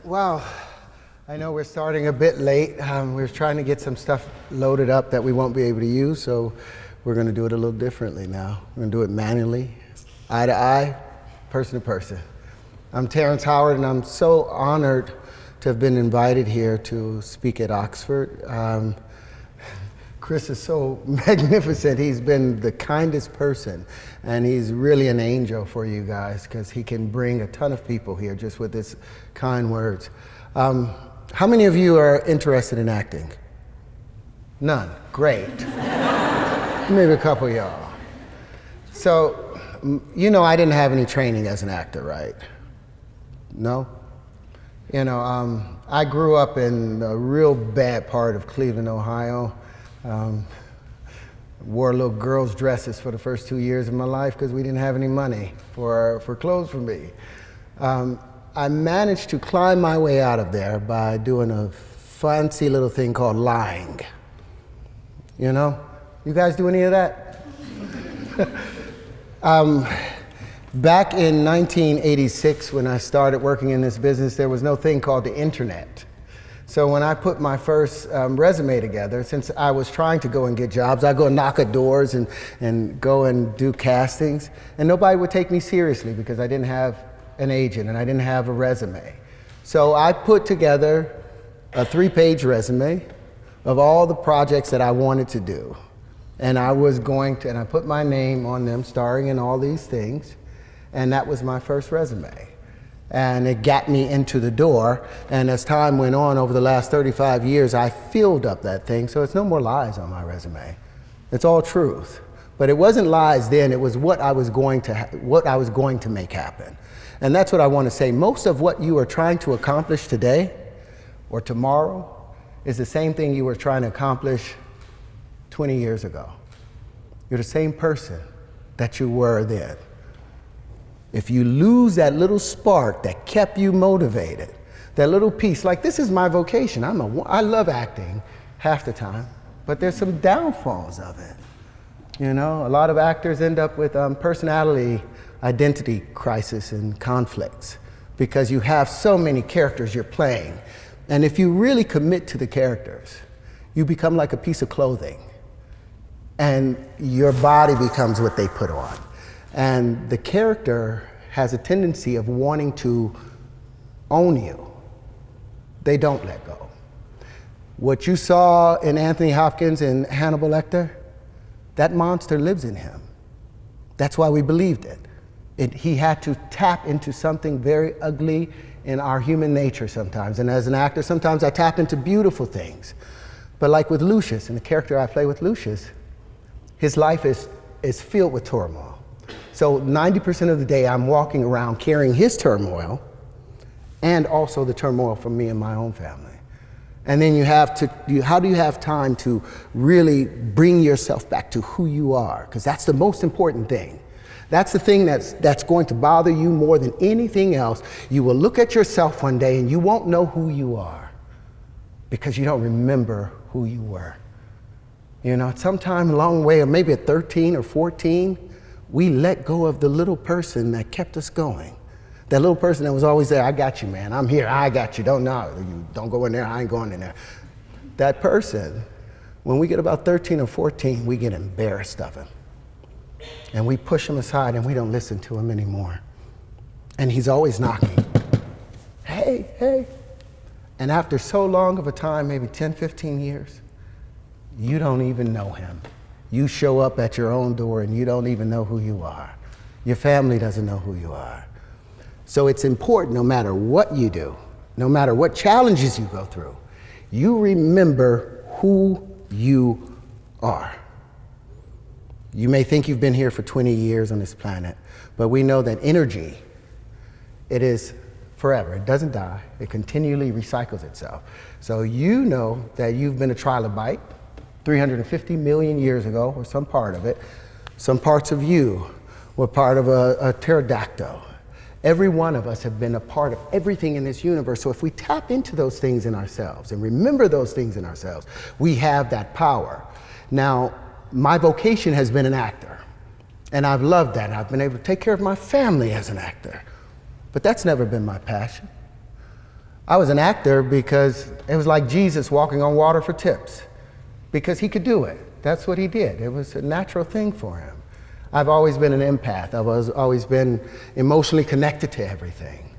Well, I know we're starting a bit late. We're trying to get some stuff loaded up that we won't be able to use, so we're going to do it a little differently now. We're going to do it manually, eye to eye, person to person. I'm Terrence Howard, and I'm so honored to have been invited here to speak at Oxford. Chris is so magnificent. He's been the kindest person, and he's really an angel for you guys because he can bring a ton of people here just with his kind words. How many of you are interested in acting? None. Great. Maybe a couple of y'all. So, you know I didn't have any training as an actor, right? No? You know, I grew up in a real bad part of Cleveland, Ohio. Wore little girls' dresses for the first 2 years of my life because we didn't have any money for clothes for me. I managed to climb my way out of there by doing a fancy little thing called lying. You know? You guys do any of that? Back in 1986, when I started working in this business, there was no thing called the internet. So when I put my first resume together, since I was trying to go and get jobs, I'd go and knock at doors and go and do castings, and nobody would take me seriously because I didn't have an agent and I didn't have a resume. So I put together a 3-page resume of all the projects that I wanted to do. And I put my name on them, starring in all these things, and that was my first resume. And it got me into the door, and as time went on over the last 35 years, I filled up that thing, so it's no more lies on my resume. It's all truth. But it wasn't lies then, it was what I was going to make happen. And that's what I want to say. Most of what you are trying to accomplish today or tomorrow is the same thing you were trying to accomplish 20 years ago. You're the same person that you were then. If you lose that little spark that kept you motivated, that little piece, like this is my vocation. I love acting half the time, but there's some downfalls of it. You know, a lot of actors end up with personality identity crisis and conflicts because you have so many characters you're playing. And if you really commit to the characters, you become like a piece of clothing. And your body becomes what they put on. And the character has a tendency of wanting to own you. They don't let go. What you saw in Anthony Hopkins and Hannibal Lecter, that monster lives in him. That's why we believed it. He had to tap into something very ugly in our human nature sometimes. And as an actor, sometimes I tap into beautiful things. But like with Lucius, and the character I play with Lucius, his life is filled with turmoil. So 90% of the day I'm walking around carrying his turmoil and also the turmoil from me and my own family. And then how do you have time to really bring yourself back to who you are? Because that's the most important thing. That's the thing that's going to bother you more than anything else. You will look at yourself one day and you won't know who you are because you don't remember who you were. You know, sometime a long way, or maybe at 13 or 14, we let go of the little person that kept us going. That little person that was always there, I got you, man, I'm here, I got you, don't go in there, I ain't going in there. That person, when we get about 13 or 14, we get embarrassed of him. And we push him aside and we don't listen to him anymore. And he's always knocking. Hey, hey. And after so long of a time, maybe 10, 15 years, you don't even know him. You show up at your own door and you don't even know who you are. Your family doesn't know who you are. So it's important, no matter what you do, no matter what challenges you go through, you remember who you are. You may think you've been here for 20 years on this planet, but we know that energy, it is forever. It doesn't die. It continually recycles itself. So you know that you've been a trilobite 350 million years ago, or some part of it. Some parts of you were part of a pterodactyl. Every one of us have been a part of everything in this universe. So if we tap into those things in ourselves and remember those things in ourselves, we have that power. Now, my vocation has been an actor, and I've loved that. I've been able to take care of my family as an actor, but that's never been my passion. I was an actor because it was like Jesus walking on water for tips, because he could do it. That's what he did. It was a natural thing for him. I've always been an empath. I've always been emotionally connected to everything.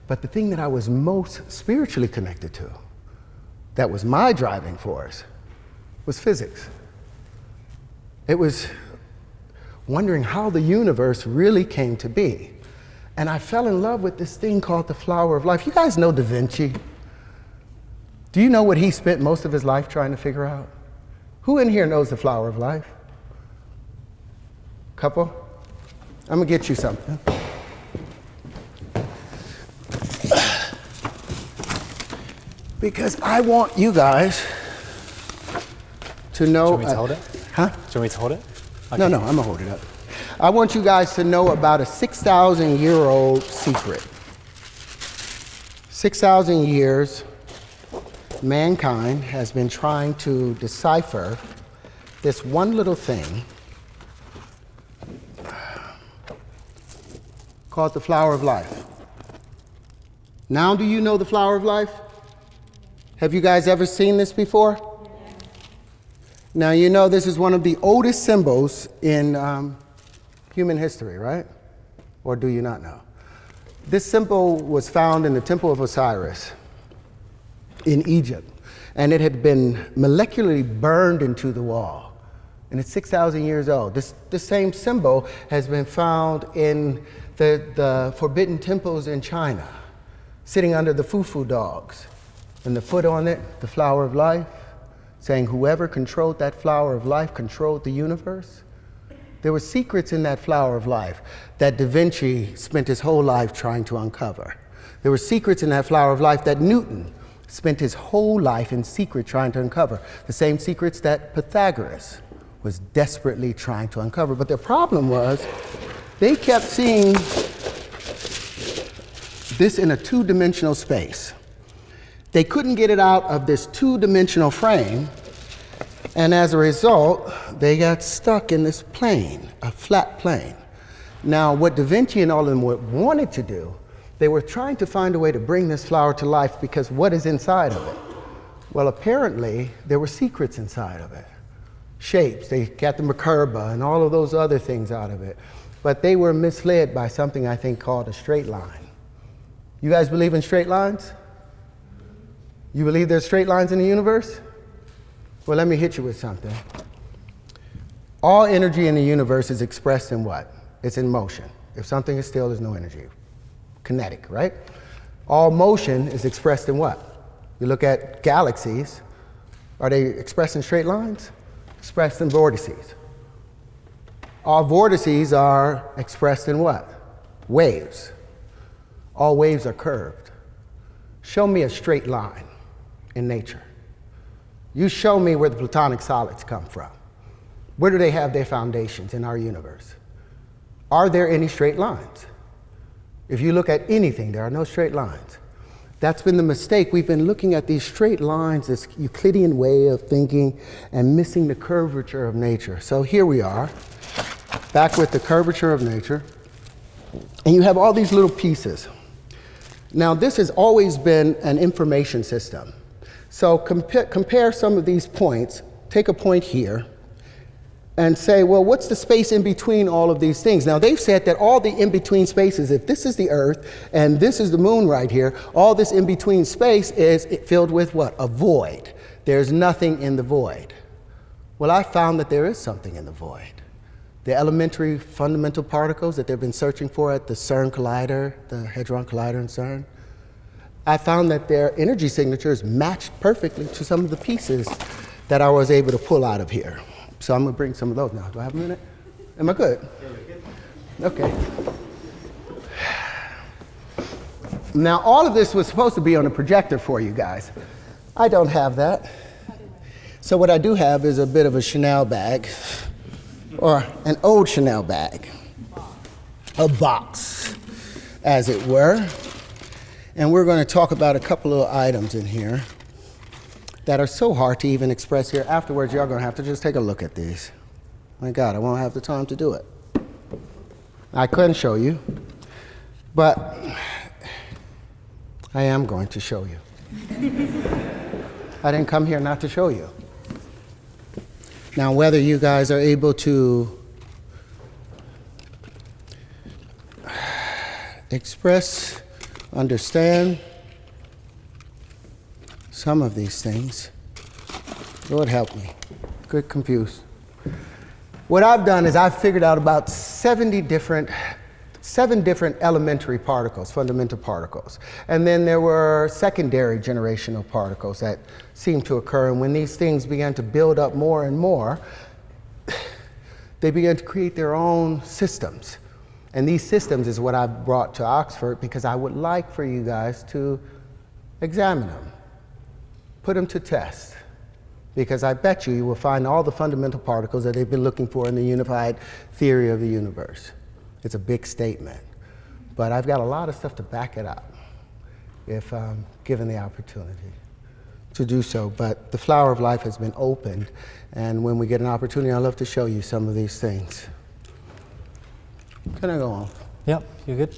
But the thing that I was most spiritually connected to, that was my driving force, was physics. It was wondering how the universe really came to be. And I fell in love with this thing called the flower of life. You guys know Da Vinci? Do you know what he spent most of his life trying to figure out? Who in here knows the flower of life? Couple? I'm gonna get you something. Because I want you guys to know. Do you want me to hold it? Huh? Do you want me to hold it? Okay. No, I'm gonna hold it up. I want you guys to know about a 6,000-year-old secret. 6,000 years, mankind has been trying to decipher this one little thing called the flower of life. Now, do you know the flower of life? Have you guys ever seen this before? Now, you know this is one of the oldest symbols in human history, right? Or do you not know? This symbol was found in the Temple of Osiris in Egypt, and it had been molecularly burned into the wall. And it's 6,000 years old. This same symbol has been found in the forbidden temples in China, sitting under the fufu dogs. And the foot on it, the flower of life, saying whoever controlled that flower of life controlled the universe. There were secrets in that flower of life that Da Vinci spent his whole life trying to uncover. There were secrets in that flower of life that Newton spent his whole life in secret trying to uncover. The same secrets that Pythagoras was desperately trying to uncover. But their problem was they kept seeing this in a two-dimensional space. They couldn't get it out of this two-dimensional frame, and as a result, they got stuck in this plane, a flat plane. Now, what Da Vinci and all of them wanted to do, they were trying to find a way to bring this flower to life, because what is inside of it? Well, apparently, there were secrets inside of it. Shapes, they got the Merkaba and all of those other things out of it. But they were misled by something I think called a straight line. You guys believe in straight lines? You believe there's straight lines in the universe? Well, let me hit you with something. All energy in the universe is expressed in what? It's in motion. If something is still, there's no energy. Kinetic, right? All motion is expressed in what? You look at galaxies, are they expressed in straight lines? Expressed in vortices. All vortices are expressed in what? Waves. All waves are curved. Show me a straight line in nature. You show me where the platonic solids come from. Where do they have their foundations in our universe? Are there any straight lines? If you look at anything, there are no straight lines. That's been the mistake. We've been looking at these straight lines, this Euclidean way of thinking, and missing the curvature of nature. So here we are, back with the curvature of nature. And you have all these little pieces. Now, this has always been an information system. So compare some of these points, take a point here, and say, well, what's the space in between all of these things? Now, they've said that all the in-between spaces, if this is the Earth and this is the moon right here, all this in-between space is filled with what? A void. There's nothing in the void. Well, I found that there is something in the void. The elementary fundamental particles that they've been searching for at the CERN Collider, the Hadron Collider in CERN, I found that their energy signatures matched perfectly to some of the pieces that I was able to pull out of here. So I'm gonna bring some of those now. Do I have a minute? Am I good? Okay. Now, all of this was supposed to be on a projector for you guys. I don't have that. So what I do have is a bit of a Chanel bag, or an old Chanel bag, a box, as it were. And we're going to talk about a couple of items in here that are so hard to even express here. Afterwards, y'all going to have to just take a look at these. My God, I won't have the time to do it. I couldn't show you, but I am going to show you. I didn't come here not to show you. Now, whether you guys are able to express, understand some of these things, Lord help me. Get confused. What I've done is I've figured out about 7 different elementary particles, fundamental particles. And then there were secondary generational particles that seemed to occur. And when these things began to build up more and more, they began to create their own systems. And these systems is what I've brought to Oxford because I would like for you guys to examine them, put them to test. Because I bet you will find all the fundamental particles that they've been looking for in the unified theory of the universe. It's a big statement, but I've got a lot of stuff to back it up if given the opportunity to do so. But the flower of life has been opened, and when we get an opportunity, I'd love to show you some of these things. Can I go on? Yep, you good?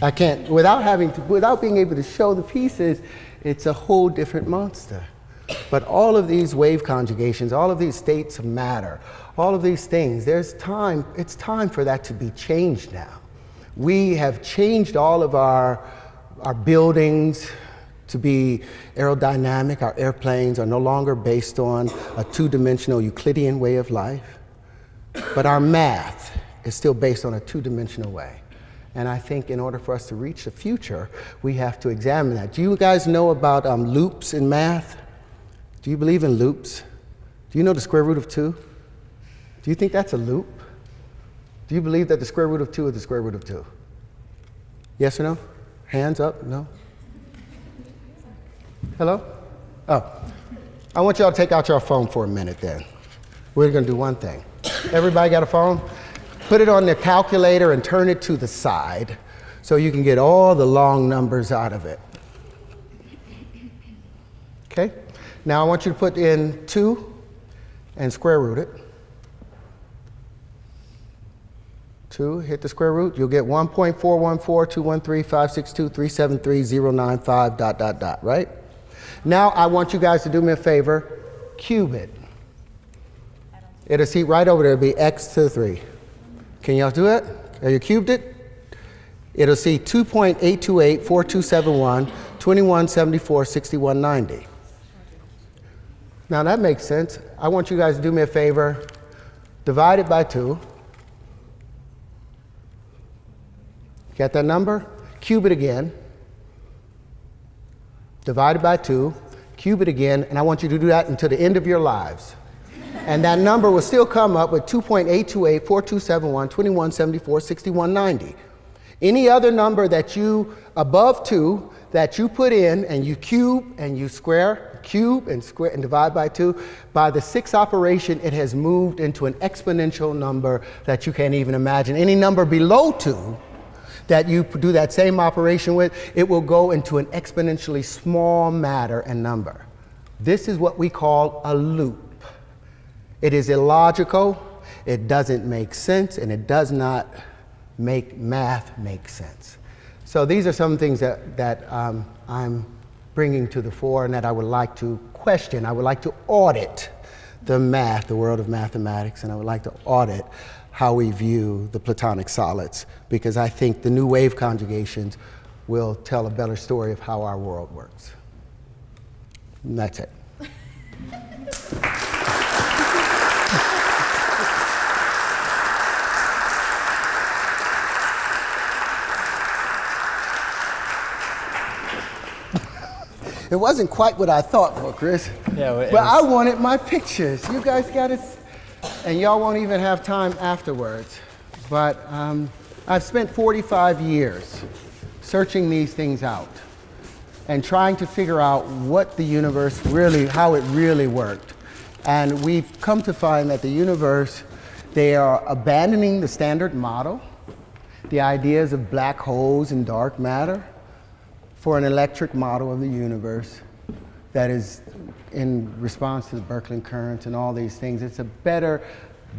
I can't, without being able to show the pieces, it's a whole different monster. But all of these wave conjugations, all of these states of matter, all of these things, it's time for that to be changed now. We have changed all of our buildings to be aerodynamic. Our airplanes are no longer based on a two-dimensional Euclidean way of life, but our math is still based on a two-dimensional way. And I think in order for us to reach the future, we have to examine that. Do you guys know about loops in math? Do you believe in loops? Do you know the square root of 2? Do you think that's a loop? Do you believe that the square root of 2 is the square root of 2? Yes or no? Hands up, no? Hello? Oh, I want y'all to take out your phone for a minute then. We're gonna do one thing. Everybody got a phone? Put it on the calculator and turn it to the side so you can get all the long numbers out of it. Okay? Now I want you to put in 2 and square root it. 2, hit the square root. You'll get 1.414213562373.095, ... right? Now I want you guys to do me a favor, cube it. It'll see right over there, it'll be x to the 3. Can y'all do it? Have you cubed it? It'll see 2.828, 4271, 2174, 6190. Now that makes sense. I want you guys to do me a favor, divide it by 2. Got that number? Cube it again. Divide it by 2, cube it again, and I want you to do that until the end of your lives. And that number will still come up with 2.828, 4271, 2174, 6190. Any other number that above 2, that you put in and you cube and you square, cube and square and divide by 2, by the 6th operation, it has moved into an exponential number that you can't even imagine. Any number below 2 that you do that same operation with, it will go into an exponentially small matter and number. This is what we call a loop. It is illogical, it doesn't make sense, and it does not make math make sense. So these are some things that I'm bringing to the fore and that I would like to question. I would like to audit the math, the world of mathematics, and I would like to audit how we view the Platonic solids, because I think the new wave conjugations will tell a better story of how our world works. And that's it. It wasn't quite what I thought for, Chris. Yeah, but I wanted my pictures. You guys got it, and y'all won't even have time afterwards. But I've spent 45 years searching these things out and trying to figure out what the universe really, how it really worked. And we've come to find that the universe, they are abandoning the standard model, the ideas of black holes and dark matter, for an electric model of the universe that is in response to the Birkeland currents and all these things. It's a better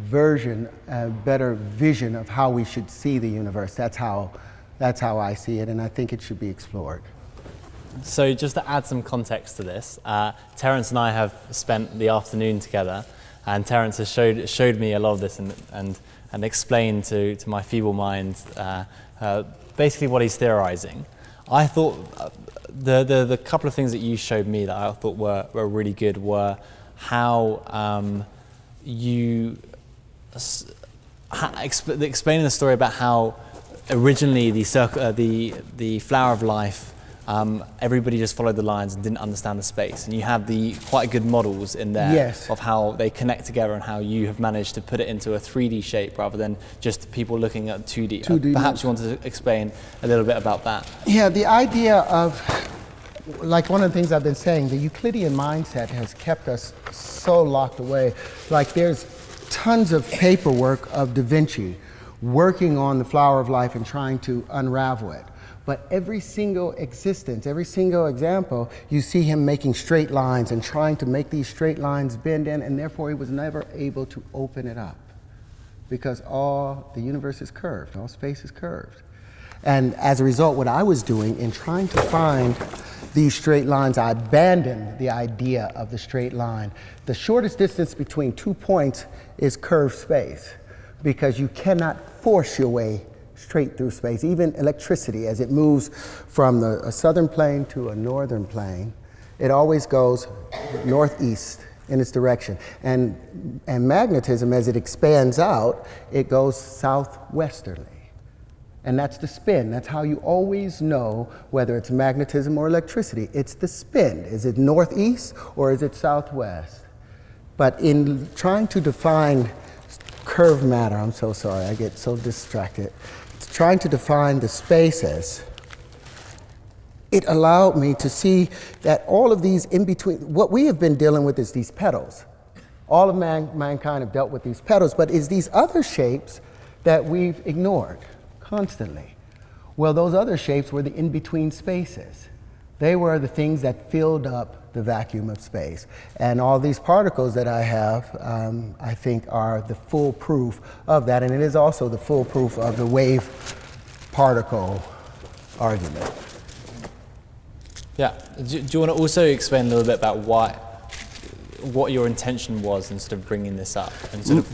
version, a better vision of how we should see the universe. That's how I see it, and I think it should be explored. So just to add some context to this, Terrence and I have spent the afternoon together, and Terrence has showed me a lot of this and explained to my feeble mind basically what he's theorizing. I thought the couple of things that you showed me that I thought were really good were how you explaining the story about how originally the flower of life, everybody just followed the lines and didn't understand the space, and you have the quite good models in there Yes. of how they connect together and how you have managed to put it into a 3D shape rather than just people looking at 2D. 2D Perhaps you want to explain a little bit about that. Yeah, the idea of, like one of the things I've been saying, the Euclidean mindset has kept us so locked away. Like there's tons of paperwork of Da Vinci working on the flower of life and trying to unravel it. But every single existence, every single example, you see him making straight lines and trying to make these straight lines bend in, and therefore he was never able to open it up because the universe is curved, all space is curved. And as a result, what I was doing in trying to find these straight lines, I abandoned the idea of the straight line. The shortest distance between 2 points is curved space because you cannot force your way straight through space. Even electricity, as it moves from a southern plane to a northern plane, it always goes northeast in its direction. And magnetism, as it expands out, it goes southwesterly. And that's the spin. That's how you always know whether it's magnetism or electricity. It's the spin. Is it northeast or is it southwest? But in trying to define curved matter, I'm so sorry, I get so distracted. Trying to define the spaces, it allowed me to see that all of these in between, what we have been dealing with is these petals. All of mankind have dealt with these petals, but it's these other shapes that we've ignored constantly. Well, those other shapes were the in-between spaces. They were the things that filled up the vacuum of space. And all these particles that I have, I think are the full proof of that. And it is also the full proof of the wave particle argument. Yeah. Do you want to also explain a little bit about what your intention was in sort of bringing this up and sort of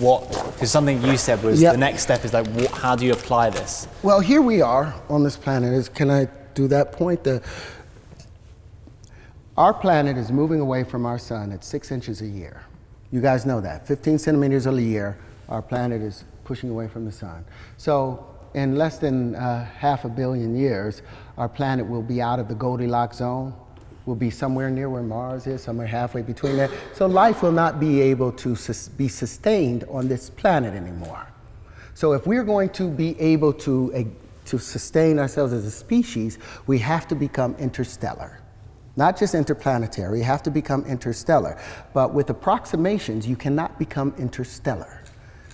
because something you said was the next step is like, how do you apply this? Well, here we are on this planet. Can I do that point? Our planet is moving away from our sun at 6 inches a year. You guys know that. 15 centimeters a year, our planet is pushing away from the sun. So in less than 500 million years, our planet will be out of the Goldilocks zone. We'll be somewhere near where Mars is, somewhere halfway between there. So life will not be able to be sustained on this planet anymore. So if we're going to be able to sustain ourselves as a species, we have to become interstellar. Not just interplanetary, you have to become interstellar. But with approximations, you cannot become interstellar.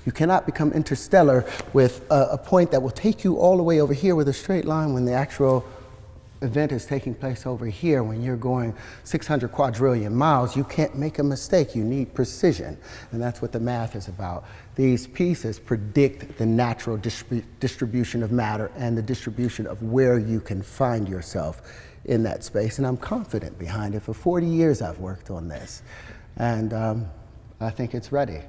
You cannot become interstellar with a point that will take you all the way over here with a straight line when the actual event is taking place over here. When you're going 600 quadrillion miles, you can't make a mistake. You need precision. And that's what the math is about. These pieces predict the natural distribution of matter and the distribution of where you can find yourself in that space, and I'm confident behind it. For 40 years I've worked on this, and I think it's ready.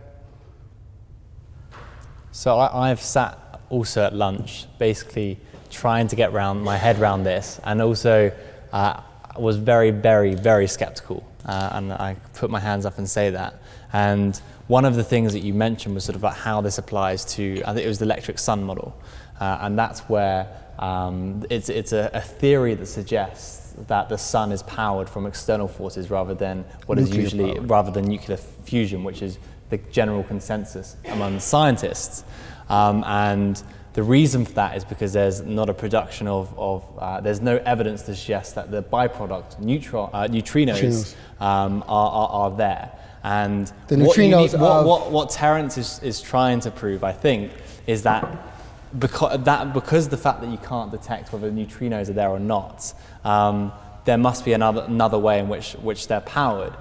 So I've sat also at lunch, basically trying to get my head around this, and also was very, very, very skeptical, and I put my hands up and say that. And one of the things that you mentioned was sort of about how this applies to, I think it was the electric sun model, and that's where it's a theory that suggests that the sun is powered from external forces rather than nuclear fusion, which is the general consensus among scientists. And the reason for that is because there's not a production there's no evidence to suggest that the byproduct neutrinos are there. And the neutrinos what Terrence is trying to prove, I think, is that because the fact that you can't detect whether neutrinos are there or not, there must be another way in which they're powered.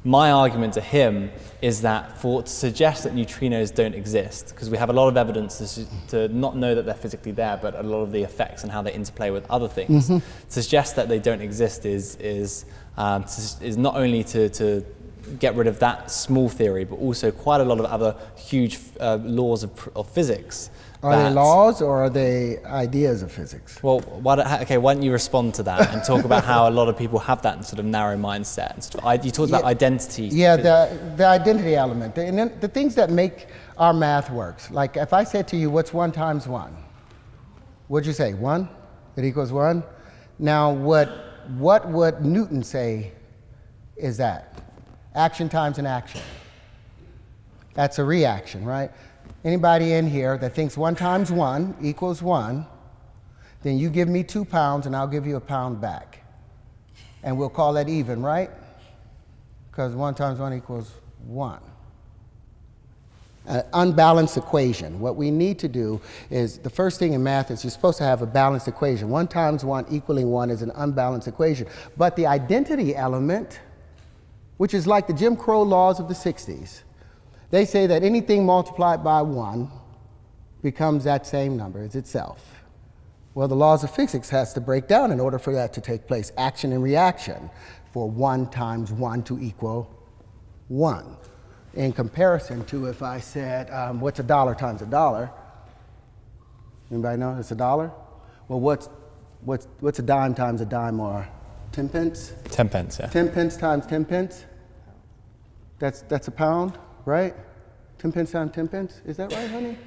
My argument to him is that to suggest that neutrinos don't exist, because we have a lot of evidence to not know that they're physically there, but a lot of the effects and how they interplay with other things, to suggest that they don't exist is not only to get rid of that small theory, but also quite a lot of other huge laws of physics. Are they laws or are they ideas of physics? Well, why don't you respond to that and talk about how a lot of people have that sort of narrow mindset? And you talked about identity. Yeah, the identity element. And then the things that make our math works. Like if I said to you, what's 1 times 1? What'd you say, 1? It equals 1? Now, what would Newton say is that? Action times an action. That's a reaction, right? Anybody in here that thinks 1 times 1 equals 1, then you give me 2 pounds and I'll give you a pound back. And we'll call that even, right? Because 1 times 1 equals 1. An unbalanced equation. What we need to do is, the first thing in math is you're supposed to have a balanced equation. 1 times 1 equaling 1 is an unbalanced equation. But the identity element, which is like the Jim Crow laws of the 60s, they say that anything multiplied by 1 becomes that same number as itself. Well, the laws of physics has to break down in order for that to take place. Action and reaction for 1 times 1 to equal 1. In comparison to if I said, what's a dollar times a dollar? Anybody know it's a dollar? Well, what's a dime times a dime, or 10 pence? 10 pence, yeah. 10 pence times 10 pence? That's a pound, right? 10 pence times 10 pence? Is that right, honey?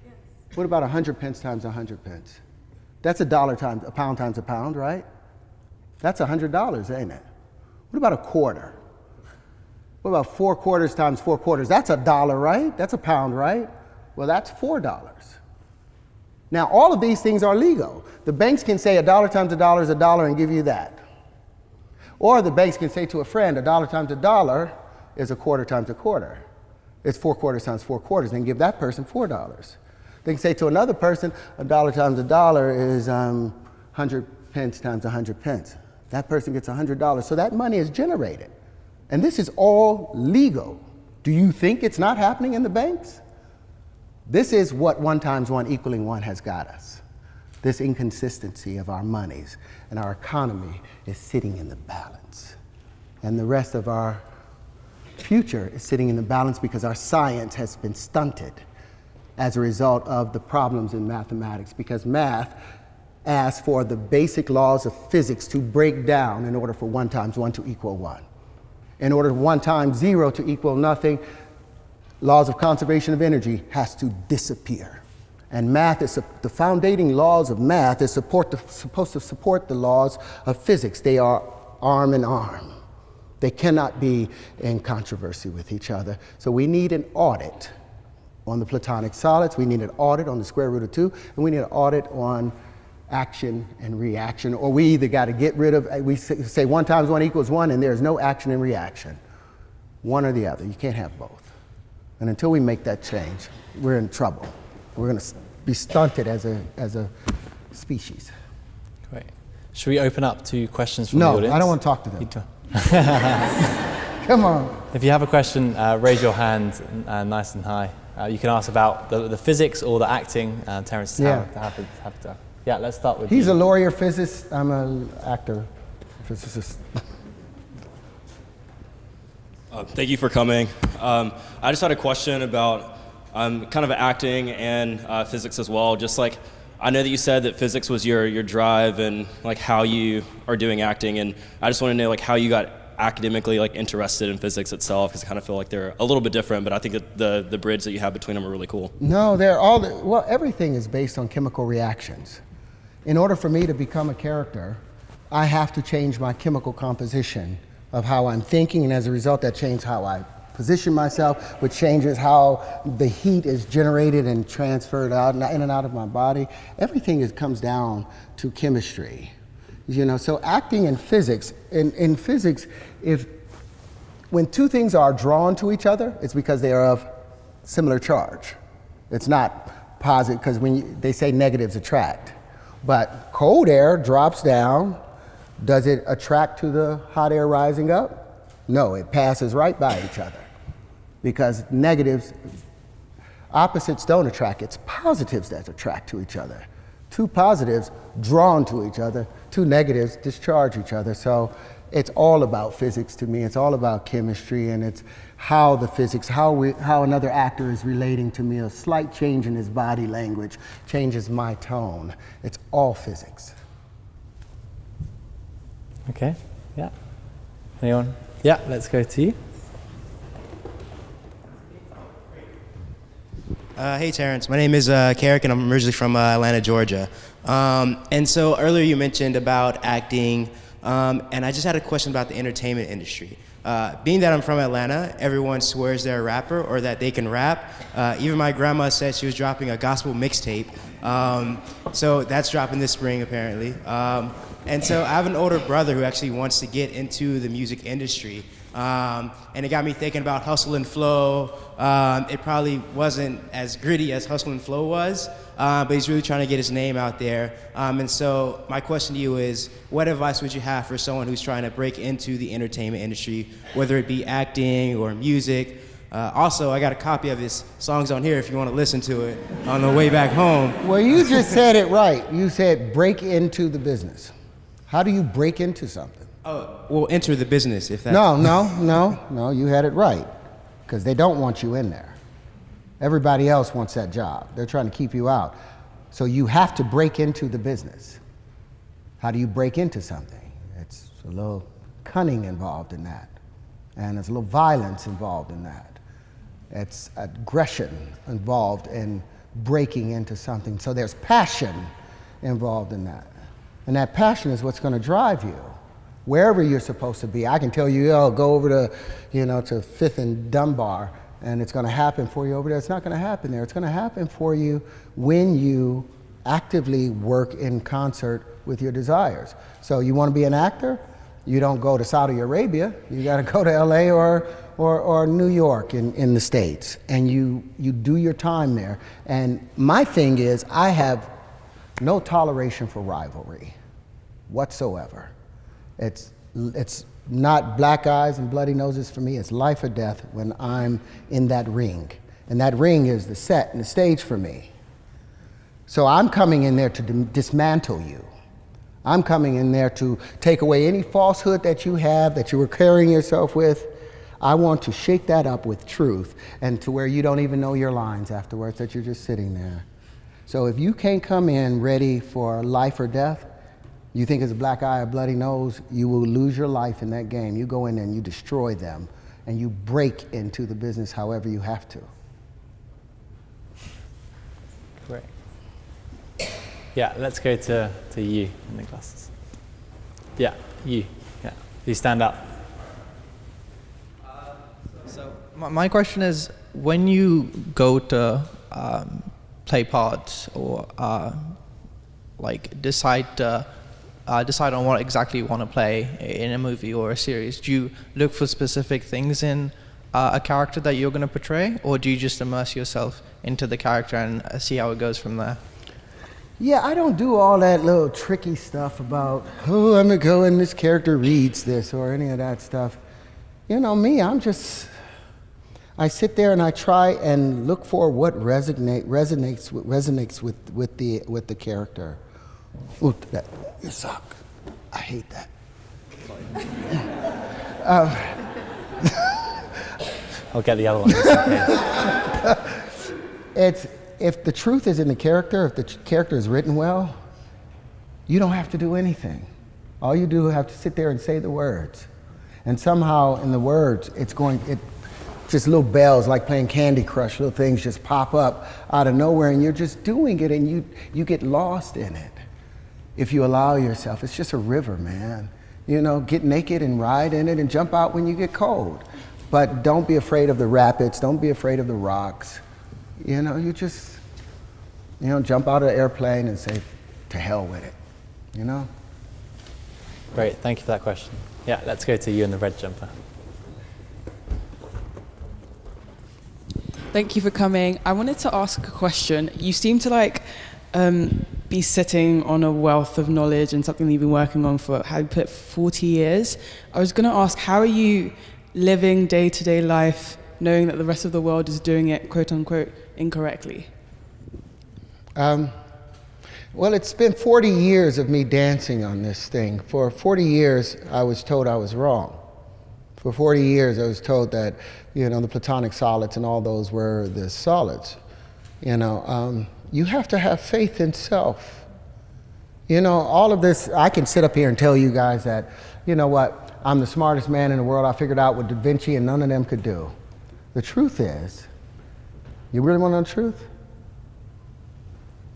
Yes. What about 100 pence times 100 pence? That's a pound times a pound, right? That's $100, ain't it? What about a quarter? What about 4 quarters times 4 quarters? That's $1, right? That's a pound, right? Well, that's $4. Now, all of these things are legal. The banks can say $1 times $1 is $1 and give you that. Or the banks can say to a friend, $1 times $1 is a quarter times a quarter. It's 4 quarters times 4 quarters, and give that person $4. They can say to another person, $1 times $1 is 100 pence times 100 pence. That person gets $100. So that money is generated. And this is all legal. Do you think it's not happening in the banks? This is what 1 times 1 equaling 1 has got us. This inconsistency of our monies and our economy is sitting in the balance. And the rest of our future is sitting in the balance because our science has been stunted as a result of the problems in mathematics, because math asks for the basic laws of physics to break down in order for 1 times 1 to equal 1. In order for 1 times 0 to equal nothing, laws of conservation of energy has to disappear. And math is the foundating laws of math is supposed to support the laws of physics. They are arm in arm. They cannot be in controversy with each other. So we need an audit on the Platonic solids, we need an audit on the square root of 2, and we need an audit on action and reaction. Or we either got to get rid of, we say 1 times 1 equals 1 and there's no action and reaction. One or the other, you can't have both. And until we make that change, we're in trouble. We're going to be stunted as a species. Great. Should we open up to questions from the audience? No, I don't want to talk to them. Come on. If you have a question, raise your hand nice and high. You can ask about the physics or the acting. Terrence is happy to. Yeah, let's start with He's you. a lawyer physicist. I'm an actor physicist. Thank you for coming. I just had a question about kind of acting and physics as well. Just like, I know that you said that physics was your drive and like how you are doing acting, and I just want to know like how you got academically like interested in physics itself, because I kind of feel like they're a little bit different, but I think that the bridge that you have between them are really cool. No, everything is based on chemical reactions. In order for me to become a character, I have to change my chemical composition of how I'm thinking, and as a result, that changes how I position myself, which changes how the heat is generated and transferred out in and out of my body. Everything comes down to chemistry. You know, so acting in physics, in physics, when two things are drawn to each other, it's because they are of similar charge. It's not positive, because they say negatives attract. But cold air drops down. Does it attract to the hot air rising up? No, it passes right by each other. Because negatives, opposites don't attract, it's positives that attract to each other. Two positives drawn to each other, two negatives discharge each other. So it's all about physics to me. It's all about chemistry, and it's how the physics, how another actor is relating to me. A slight change in his body language changes my tone. It's all physics. Okay, yeah. Anyone? Yeah, let's go to you. Hey, Terrence. My name is Carrick, and I'm originally from Atlanta, Georgia. And so earlier you mentioned about acting, and I just had a question about the entertainment industry. Being that I'm from Atlanta, everyone swears they're a rapper or that they can rap. Even my grandma said she was dropping a gospel mixtape. So that's dropping this spring, apparently. And so I have an older brother who actually wants to get into the music industry. And it got me thinking about Hustle and Flow. It probably wasn't as gritty as Hustle and Flow was, but he's really trying to get his name out there. And so my question to you is, what advice would you have for someone who's trying to break into the entertainment industry, whether it be acting or music? Also, I got a copy of his songs on here if you want to listen to it on the way back home. Well, you just said it right. You said break into the business. How do you break into something? Oh, well, enter the business if that. No, you had it right. Because they don't want you in there. Everybody else wants that job. They're trying to keep you out. So you have to break into the business. How do you break into something? It's a little cunning involved in that. And there's a little violence involved in that. It's aggression involved in breaking into something. So there's passion involved in that. And that passion is what's going to drive you wherever you're supposed to be. I can tell you, oh, go over to, to Fifth and Dunbar, and it's going to happen for you over there. It's not going to happen there. It's going to happen for you when you actively work in concert with your desires. So you want to be an actor? You don't go to Saudi Arabia. You got to go to LA or New York in the States, and you do your time there. And my thing is, I have no toleration for rivalry whatsoever. It's not black eyes and bloody noses for me. It's life or death when I'm in that ring. And that ring is the set and the stage for me. So I'm coming in there to dismantle you. I'm coming in there to take away any falsehood that you have, that you were carrying yourself with. I want to shake that up with truth, and to where you don't even know your lines afterwards, that you're just sitting there. So if you can't come in ready for life or death, you think it's a black eye or bloody nose, you will lose your life in that game. You go in there and you destroy them, and you break into the business however you have to. Great. Yeah, let's go to you in the glasses. Yeah, you. Yeah, you stand up. So my question is, when you go to play parts or decide on what exactly you want to play in a movie or a series, do you look for specific things in a character that you're going to portray, or do you just immerse yourself into the character and see how it goes from there? Yeah, I don't do all that little tricky stuff about, oh, I'm going to go and this character reads this or any of that stuff. You know me, I sit there and I try and look for what resonates with the character. Ooh, your sock. I hate that. I'll get the other one. If the truth is in the character, if the character is written well, you don't have to do anything. All you do is have to sit there and say the words. And somehow in the words, just little bells, like playing Candy Crush, little things just pop up out of nowhere, and you're just doing it, and you get lost in it. If you allow yourself, it's just a river, man. Get naked and ride in it and jump out when you get cold. But don't be afraid of the rapids, don't be afraid of the rocks. You just, jump out of the airplane and say, to hell with it, Great, thank you for that question. Yeah, let's go to you in the red jumper. Thank you for coming. I wanted to ask a question. You seem to be sitting on a wealth of knowledge and something that you've been working on for, how you put 40 years. I was going to ask, how are you living day-to-day life, knowing that the rest of the world is doing it, quote unquote, incorrectly? Well, it's been 40 years of me dancing on this thing. For 40 years, I was told I was wrong. For 40 years, I was told that, the platonic solids and all those were the solids. You have to have faith in self. All of this, I can sit up here and tell you guys that, I'm the smartest man in the world. I figured out what Da Vinci and none of them could do. The truth is, you really want to know the truth?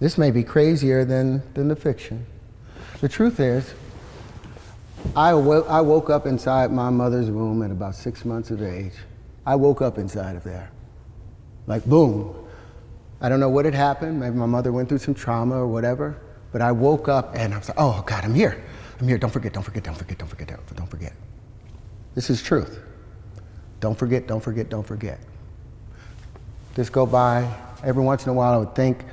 This may be crazier than the fiction. The truth is, I woke up inside my mother's womb at about 6 months of age. I woke up inside of there. Like boom. I don't know what had happened. Maybe my mother went through some trauma or whatever. But I woke up and I was like, oh God, I'm here. I'm here. Don't forget, don't forget, don't forget, don't forget, don't forget. This is truth. Don't forget, don't forget, don't forget. Just go by. Every once in a while I would think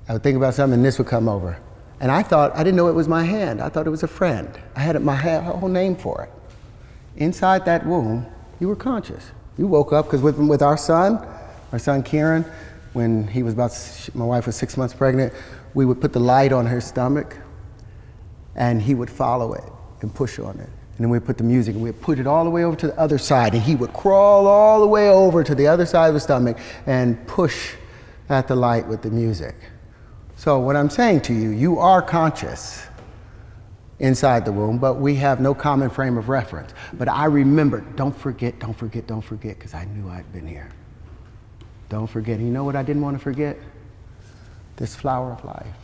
about something and this would come over. And I didn't know it was my hand. I thought it was a friend. I had my whole name for it. Inside that womb, you were conscious. You woke up, because with our son Kieran, when he was my wife was 6 months pregnant, we would put the light on her stomach and he would follow it and push on it. And then we'd put the music and we'd put it all the way over to the other side and he would crawl all the way over to the other side of the stomach and push at the light with the music. So what I'm saying to you, you are conscious inside the womb, but we have no common frame of reference. But I remembered, don't forget, don't forget, don't forget, because I knew I'd been here. Don't forget. And you know what I didn't want to forget? This flower of life.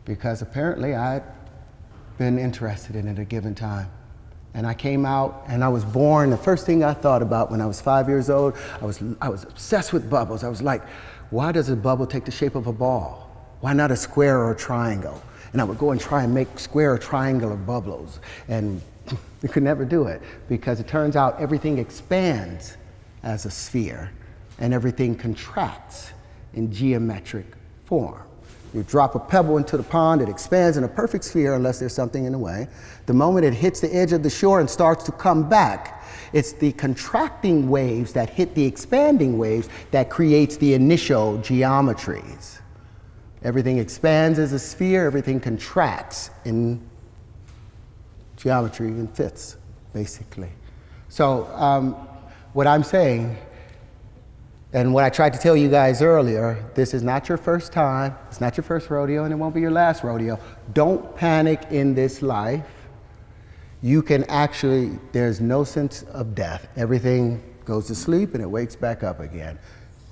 Because apparently I'd been interested in it at a given time. And I came out and I was born. The first thing I thought about when I was 5 years old, I was obsessed with bubbles. I was like, why does a bubble take the shape of a ball? Why not a square or a triangle? And I would go and try and make square or triangular bubbles. And you could never do it because it turns out everything expands as a sphere and everything contracts in geometric form. You drop a pebble into the pond, it expands in a perfect sphere unless there's something in the way. The moment it hits the edge of the shore and starts to come back, it's the contracting waves that hit the expanding waves that creates the initial geometries. Everything expands as a sphere, everything contracts in geometry and fits, basically. So what I'm saying, and what I tried to tell you guys earlier, this is not your first time, it's not your first rodeo, and it won't be your last rodeo. Don't panic in this life. You can actually, there's no sense of death. Everything goes to sleep and it wakes back up again.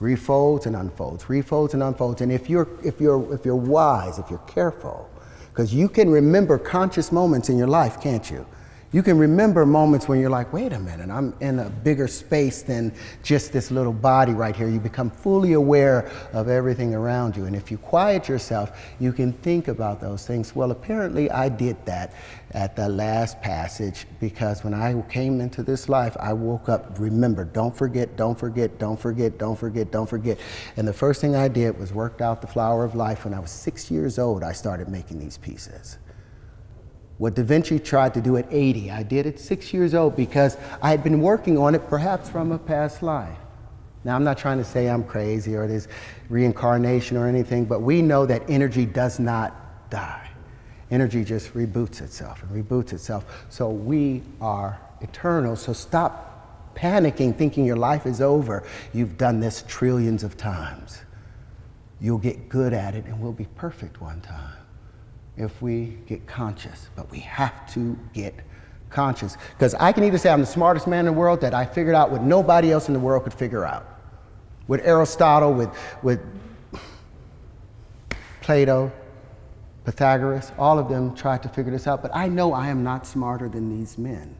Refolds and unfolds, refolds and unfolds. And if you're wise, if you're careful, because you can remember conscious moments in your life, can't you? You can remember moments when you're like, wait a minute, I'm in a bigger space than just this little body right here. You become fully aware of everything around you. And if you quiet yourself, you can think about those things. Well, apparently I did that at the last passage, because when I came into this life, I woke up, remembered, don't forget, don't forget, don't forget, don't forget, don't forget. And the first thing I did was worked out the flower of life. When I was 6 years old, I started making these pieces. What Da Vinci tried to do at 80, I did at 6 years old because I had been working on it perhaps from a past life. Now, I'm not trying to say I'm crazy or there's reincarnation or anything, but we know that energy does not die. Energy just reboots itself and reboots itself. So we are eternal, so stop panicking, thinking your life is over. You've done this trillions of times. You'll get good at it and we'll be perfect one time if we get conscious, but we have to get conscious. Because I can either say I'm the smartest man in the world, that I figured out what nobody else in the world could figure out. With Aristotle, with Plato, Pythagoras, all of them tried to figure this out, but I know I am not smarter than these men.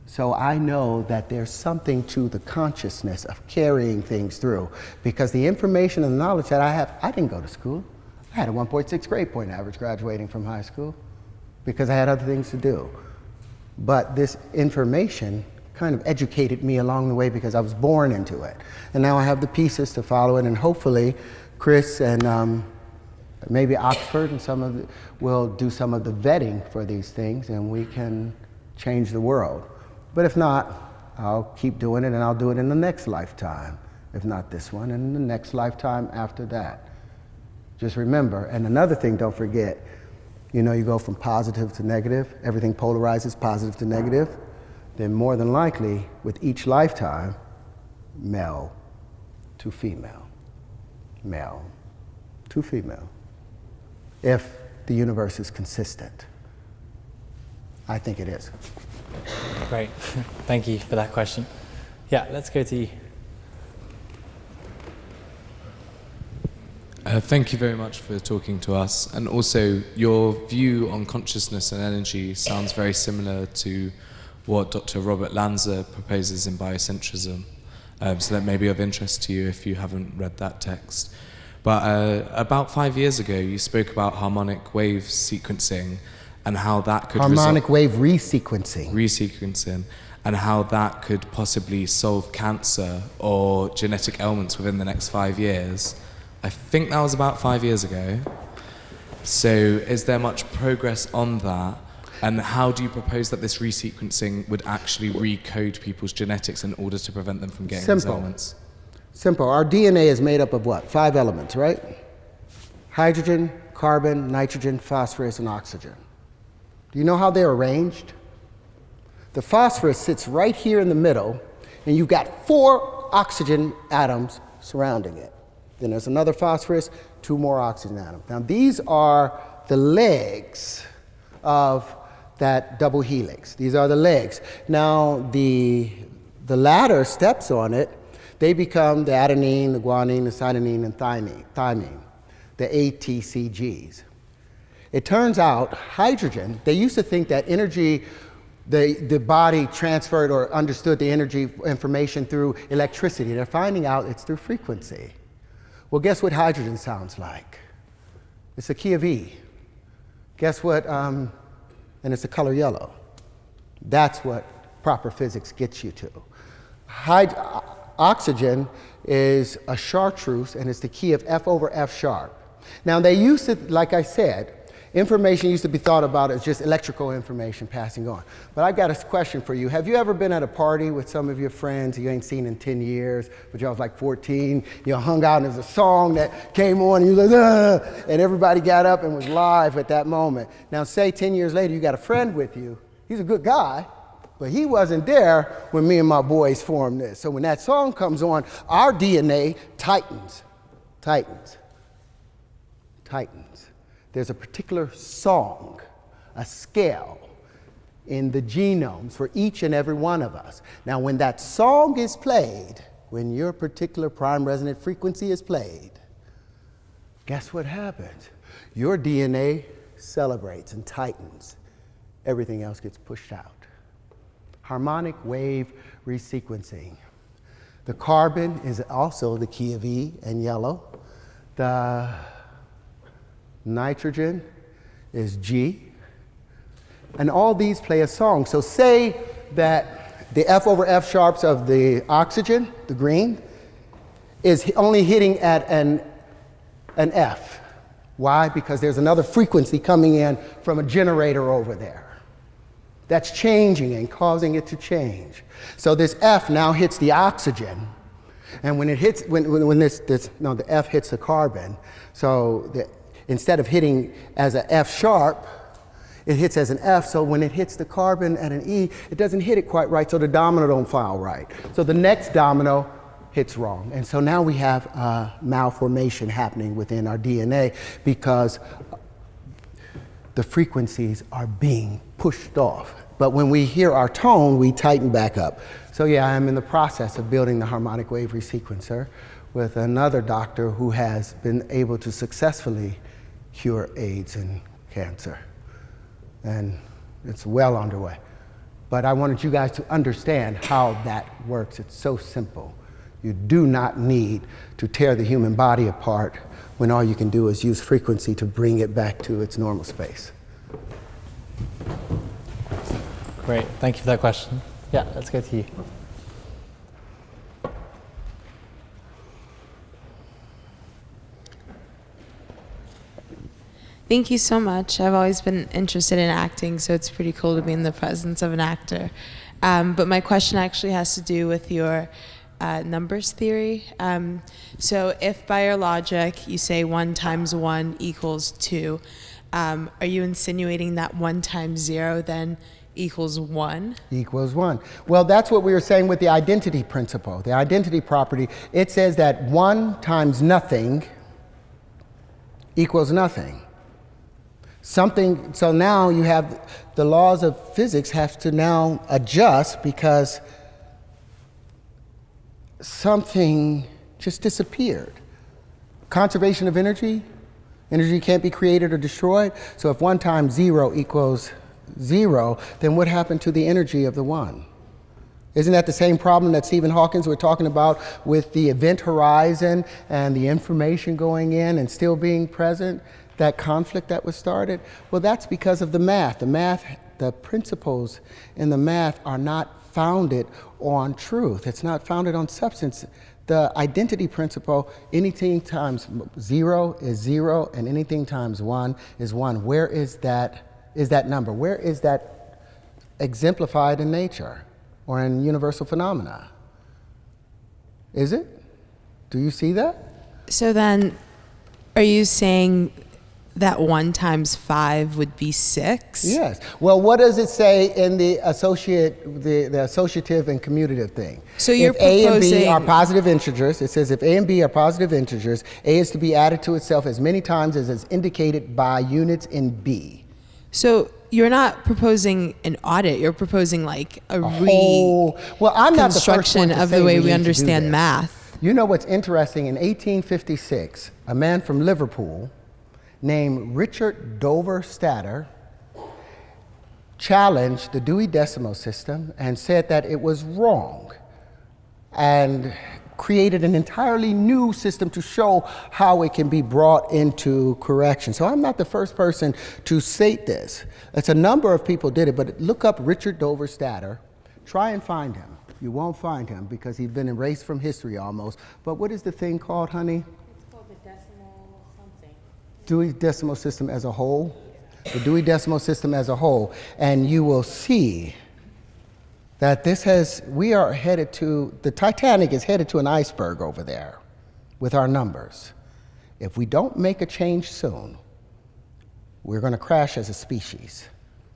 So I know that there's something to the consciousness of carrying things through, because the information and the knowledge that I have, I didn't go to school. I had a 1.6 grade point average graduating from high school because I had other things to do. But this information kind of educated me along the way because I was born into it. And now I have the pieces to follow it, and hopefully Chris and maybe Oxford and will do some of the vetting for these things, and we can change the world. But if not, I'll keep doing it and I'll do it in the next lifetime. If not this one, and the next lifetime after that. Just remember, and another thing, don't forget, you know, you go from positive to negative, everything polarizes positive to negative, then more than likely, with each lifetime, male to female, male to female, if the universe is consistent. I think it is. Great. Thank you for that question. Yeah, let's go to you. Thank you very much for talking to us. And also, your view on consciousness and energy sounds very similar to what Dr. Robert Lanza proposes in Biocentrism. So that may be of interest to you if you haven't read that text. But about 5 years ago, you spoke about harmonic wave sequencing and how that could harmonic wave resequencing, and how that could possibly solve cancer or genetic ailments within the next 5 years. I think that was about 5 years ago. So is there much progress on that? And how do you propose that this resequencing would actually recode people's genetics in order to prevent them from getting these ailments? Simple. Our DNA is made up of what? 5 elements, right? Hydrogen, carbon, nitrogen, phosphorus, and oxygen. Do you know how they're arranged? The phosphorus sits right here in the middle, and you've got 4 oxygen atoms surrounding it. Then there's another phosphorus, 2 more oxygen atoms. Now these are the legs of that double helix. These are the legs. Now the latter steps on it, they become the adenine, the guanine, the cytosine, and thymine, the ATCGs. It turns out hydrogen, they used to think that energy, the body transferred or understood the energy information through electricity. They're finding out it's through frequency. Well, guess what hydrogen sounds like? It's a key of E. Guess what, and it's the color yellow. That's what proper physics gets you to. Oxygen is a chartreuse, and it's the key of F over F sharp. Now they used to, like I said, information used to be thought about as just electrical information passing on. But I've got a question for you. Have you ever been at a party with some of your friends you ain't seen in 10 years, but y'all was like 14, you hung out and there's a song that came on and you was like, and everybody got up and was live at that moment. Now say 10 years later you got a friend with you, he's a good guy, but he wasn't there when me and my boys formed this. So when that song comes on, our DNA tightens. There's a particular song, a scale in the genomes for each and every one of us. Now, when that song is played, when your particular prime resonant frequency is played, guess what happens? Your DNA celebrates and tightens. Everything else gets pushed out. Harmonic wave resequencing. The carbon is also the key of E and yellow. The nitrogen is G. And all these play a song. So say that the F over F sharps of the oxygen, the green, is only hitting at an F. Why? Because there's another frequency coming in from a generator over there. That's changing and causing it to change. So this F now hits the oxygen. And when it hits, the F hits the carbon. So instead of hitting as an F sharp, it hits as an F, so when it hits the carbon at an E, it doesn't hit it quite right, so the domino don't file right. So the next domino hits wrong. And so now we have malformation happening within our DNA because the frequencies are being pushed off. But when we hear our tone, we tighten back up. So yeah, I'm in the process of building the harmonic wave resequencer with another doctor who has been able to successfully cure AIDS and cancer. And it's well underway. But I wanted you guys to understand how that works. It's so simple. You do not need to tear the human body apart when all you can do is use frequency to bring it back to its normal space. Great, thank you for that question. Yeah, let's go to you. Thank you so much. I've always been interested in acting, so it's pretty cool to be in the presence of an actor. But my question actually has to do with your numbers theory. So if by your logic you say 1 times 1 equals 2, are you insinuating that 1 times 0 then equals 1? Equals 1. Well, that's what we were saying with the identity principle, the identity property. It says that 1 times nothing equals nothing. Something, so now you have the laws of physics have to now adjust because something just disappeared. Conservation of energy, energy can't be created or destroyed. So if 1 times 0 equals 0, then what happened to the energy of the 1? Isn't that the same problem that Stephen Hawking was talking about with the event horizon and the information going in and still being present? That conflict that was started? Well, that's because of the math. The principles in the math are not founded on truth. It's not founded on substance. The identity principle, anything times 0 is 0, and anything times 1 is 1. Where is that number? Where is that exemplified in nature or in universal phenomena? Is it? Do you see that? So then, are you saying that 1 times 5 would be 6? Yes. Well, what does it say in the associative and commutative thing? So you're if A and B proposing- are positive integers, it says if A and B are positive integers, A is to be added to itself as many times as is indicated by units in B. So you're not proposing an audit, you're proposing like a Well, I'm not the first one reconstruction to of say the way we we need to do understand this. math. You know what's interesting? In 1856, a man from Liverpool named Richard Dover Statter challenged the Dewey Decimal System and said that it was wrong and created an entirely new system to show how it can be brought into correction. So I'm not the first person to state this. It's a number of people did it, but look up Richard Dover Statter. Try and find him. You won't find him because he's been erased from history almost. But what is the thing called, honey? Dewey Decimal System as a whole, the Dewey Decimal System as a whole, and you will see that we are headed to, the Titanic is headed to an iceberg over there with our numbers. If we don't make a change soon, we're going to crash as a species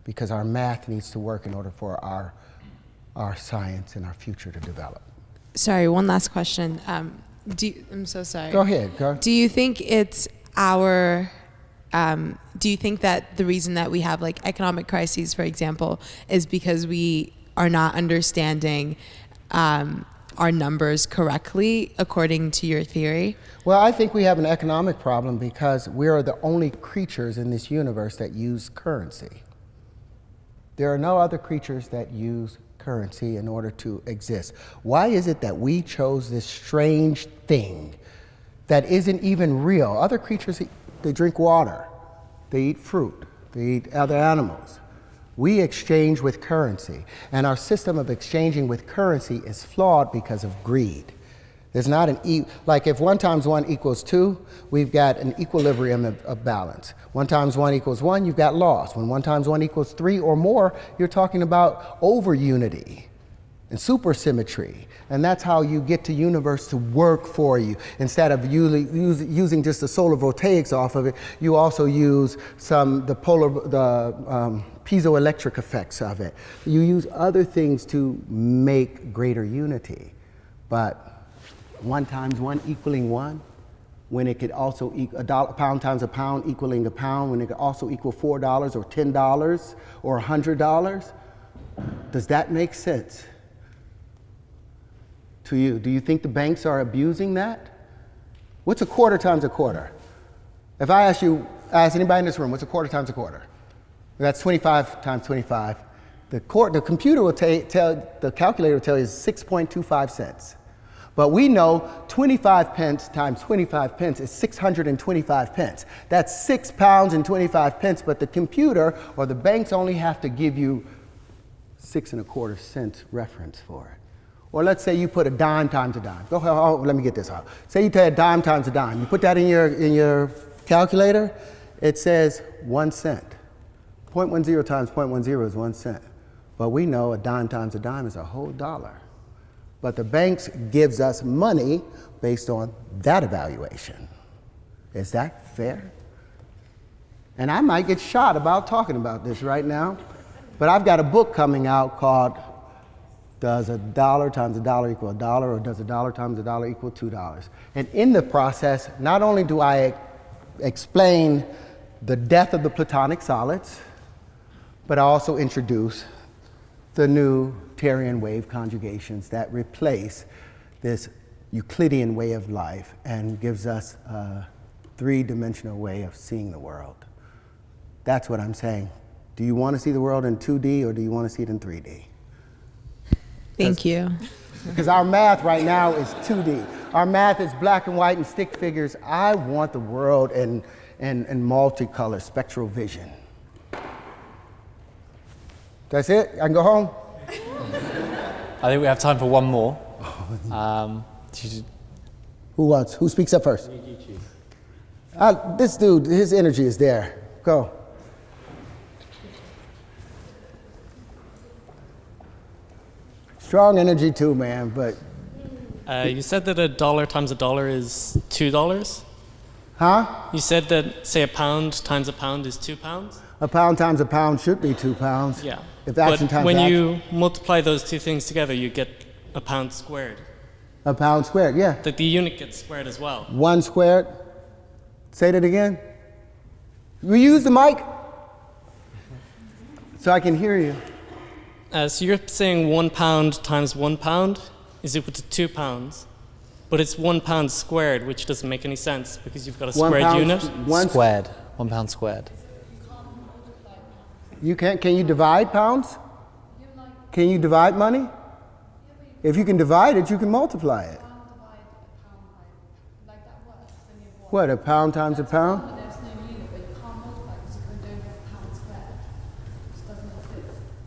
because our math needs to work in order for our science and our future to develop. Sorry, one last question. I'm so sorry. Go ahead. Go. Do you think it's do you think that the reason that we have like economic crises, for example, is because we are not understanding our numbers correctly according to your theory? Well, I think we have an economic problem because we are the only creatures in this universe that use currency. There are no other creatures that use currency in order to exist. Why is it that we chose this strange thing that isn't even real? Other creatures, they drink water, they eat fruit, they eat other animals. We exchange with currency, and our system of exchanging with currency is flawed because of greed. There's not like if 1 times 1 equals 2, we've got an equilibrium of balance. 1 times 1 equals 1, you've got loss. When 1 times 1 equals 3 or more, you're talking about over unity and supersymmetry. And that's how you get the universe to work for you. Instead of using just the solar voltaics off of it, you also use the piezoelectric effects of it. You use other things to make greater unity. But 1 times 1 equaling 1, when it could also equal a pound times a pound equaling a pound, when it could also equal $4 or $10 or $100, does that make sense to you? Do you think the banks are abusing that? What's a quarter times a quarter? If I ask anybody in this room, what's a quarter times a quarter? That's 25 times 25. The computer will the calculator will tell you it's 6.25 cents. But we know 25 pence times 25 pence is 625 pence. That's 6 pounds and 25 pence, but the computer or the banks only have to give you 6 1/4 cents reference for it. Or let's say you put a dime times a dime. Go ahead, let me get this out. Say you take a dime times a dime. You put that in your calculator, it says 1 cent. 0.10 times 0.10 is 1 cent. But we know a dime times a dime is a whole dollar. But the banks gives us money based on that evaluation. Is that fair? And I might get shot about talking about this right now, but I've got a book coming out called Does a dollar times a dollar equal a dollar, or does a dollar times a dollar equal $2? And in the process, not only do I explain the death of the Platonic solids, but I also introduce the new Terrence wave conjugations that replace this Euclidean way of life and gives us a three-dimensional way of seeing the world. That's what I'm saying. Do you want to see the world in 2D or do you want to see it in 3D? Thank you. Because our math right now is 2D. Our math is black and white and stick figures. I want the world in multicolor, spectral vision. That's it? I can go home? I think we have time for one more. Who speaks up first? This dude, his energy is there. Go. Strong energy too, man, but. You said that a dollar times a dollar is $2? Huh? You said that, say, a pound times a pound is £2? A pound times a pound should be 2 pounds. Yeah. If action but times when action. you multiply those two things together, you get a pound squared. A pound squared, yeah. Like the unit gets squared as well. 1 squared. Say that again. Will you use the mic? So I can hear you. So you're saying 1 pound times 1 pound is equal to 2 pounds, but it's 1 pound squared, which doesn't make any sense because you've got a squared unit. Squared. 1 pound squared. You can't. Can you divide pounds? Can you divide money? If you can divide it, you can multiply it. What, a pound times a pound?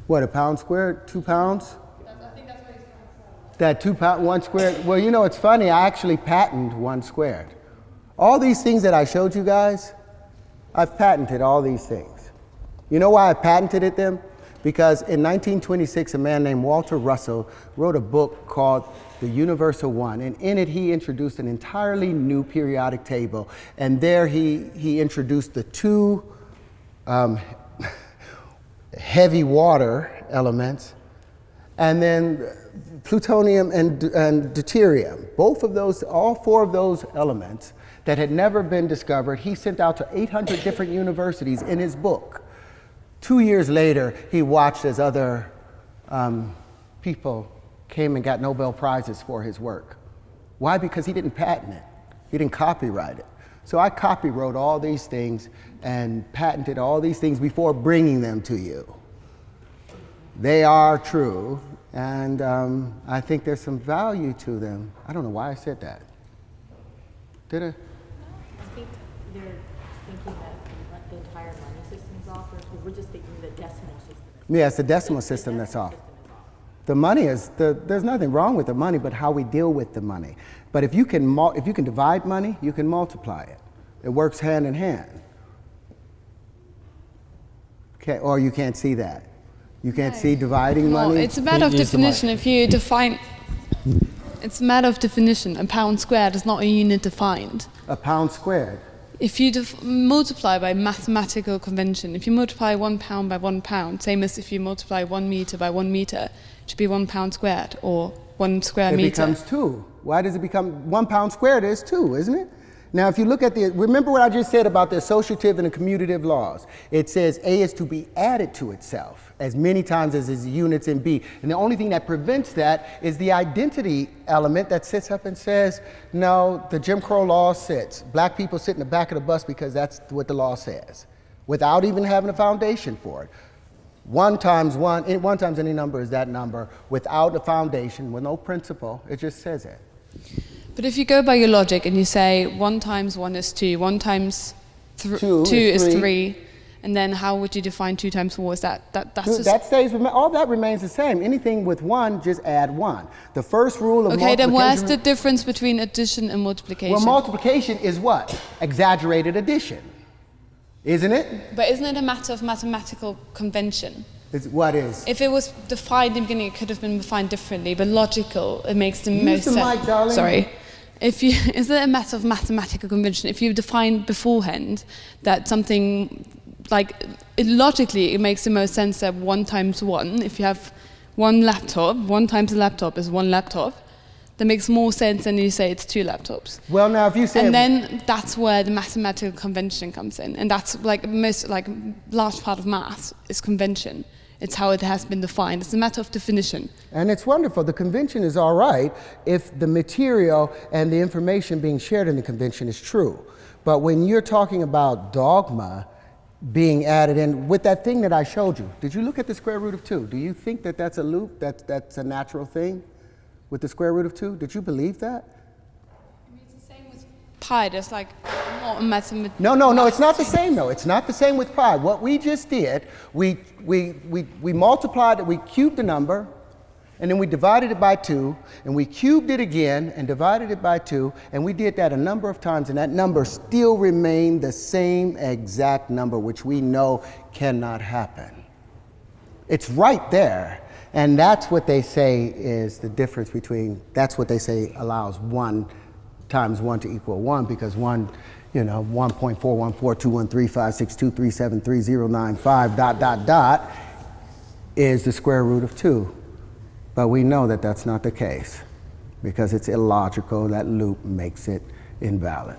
What, a pound squared? 2 pounds? That 2 pound, 1 squared. Well, you know, it's funny. I actually patented 1 squared. All these things that I showed you guys, I've patented all these things. You know why I patented them? Because in 1926, a man named Walter Russell wrote a book called The Universal One, and in it he introduced an entirely new periodic table. And there he introduced the 2 heavy water elements, and then plutonium and deuterium. Both of those, all 4 of those elements that had never been discovered, he sent out to 800 different universities in his book. 2 years later, he watched as other people came and got Nobel Prizes for his work. Why? Because he didn't patent it. He didn't copyright it. So I copywrote all these things and patented all these things before bringing them to you. They are true, and I think there's some value to them. I don't know why I said that. Did I? I think they're thinking that the entire money system is off. We're just thinking the decimal system. Yeah, it's the decimal system that's off. The money is, there's nothing wrong with the money, but how we deal with the money. But if you can divide money, you can multiply it. It works hand in hand. Okay, or you can't see that. You can't see dividing Well, money. it's a matter of definition. If you define, it's a matter of definition. A pound squared is not a unit defined. A pound squared. If you multiply by mathematical convention, if you multiply 1 pound by 1 pound, same as if you multiply 1 meter by 1 meter, it should be 1 pound squared or 1 square meter. It becomes 2. Why does it become 1 pound squared is 2, isn't it? Now, if you look at remember what I just said about the associative and the commutative laws. It says A is to be added to itself as many times as its units in B. And the only thing that prevents that is the identity element that sits up and says, no, the Jim Crow law sits. Black people sit in the back of the bus because that's what the law says, without even having a foundation for it. 1 times any number is that number without a foundation, with no principle. It just says it. But if you go by your logic and you say 1 times 1 is 2, 1 times 2 is 3, and then how would you define 2 times 4? Is that's just... That stays, all that remains the same. Anything with 1, just add 1. The first rule of Okay, multiplication... then where's the difference between addition and multiplication? Well, multiplication is what? Exaggerated addition. Isn't it? But isn't it a matter of mathematical convention? What is? If it was defined in the beginning, it could have been defined differently, but logical, it makes the Use most the sense. mic, darling. Sorry. Is it a matter of mathematical convention? If you define beforehand that something, like, logically, it makes the most sense that 1 times 1, if you have one laptop, 1 times a laptop is 1 laptop, that makes more sense than you say it's 2 laptops. Well, now if you say, And then that's where the mathematical convention comes in, and that's like most large part of math is convention. It's how it has been defined. It's a matter of definition. and it's wonderful. The convention is all right if the material and the information being shared in the convention is true. But when you're talking about dogma being added in with that thing that I showed you, did you look at the square root of 2? Do you think that that's a loop? That's a natural thing with the square root of 2? Did you believe that? It's the same with pi. There's like not a mathematical. No, it's not the same though. It's not the same with pi. What we just did, we multiplied it, we cubed the number, and then we divided it by 2, and we cubed it again and divided it by 2, and we did that a number of times, and that number still remained the same exact number, which we know cannot happen. It's right there. And that's what they say is the difference between, that's what they say allows 1 times 1 to equal 1, because 1, 1.414213562373095 ... is the square root of 2. But we know that that's not the case because it's illogical. That loop makes it invalid.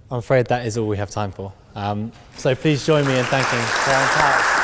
I'm afraid that is all we have time for. So please join me in thanking Terrence.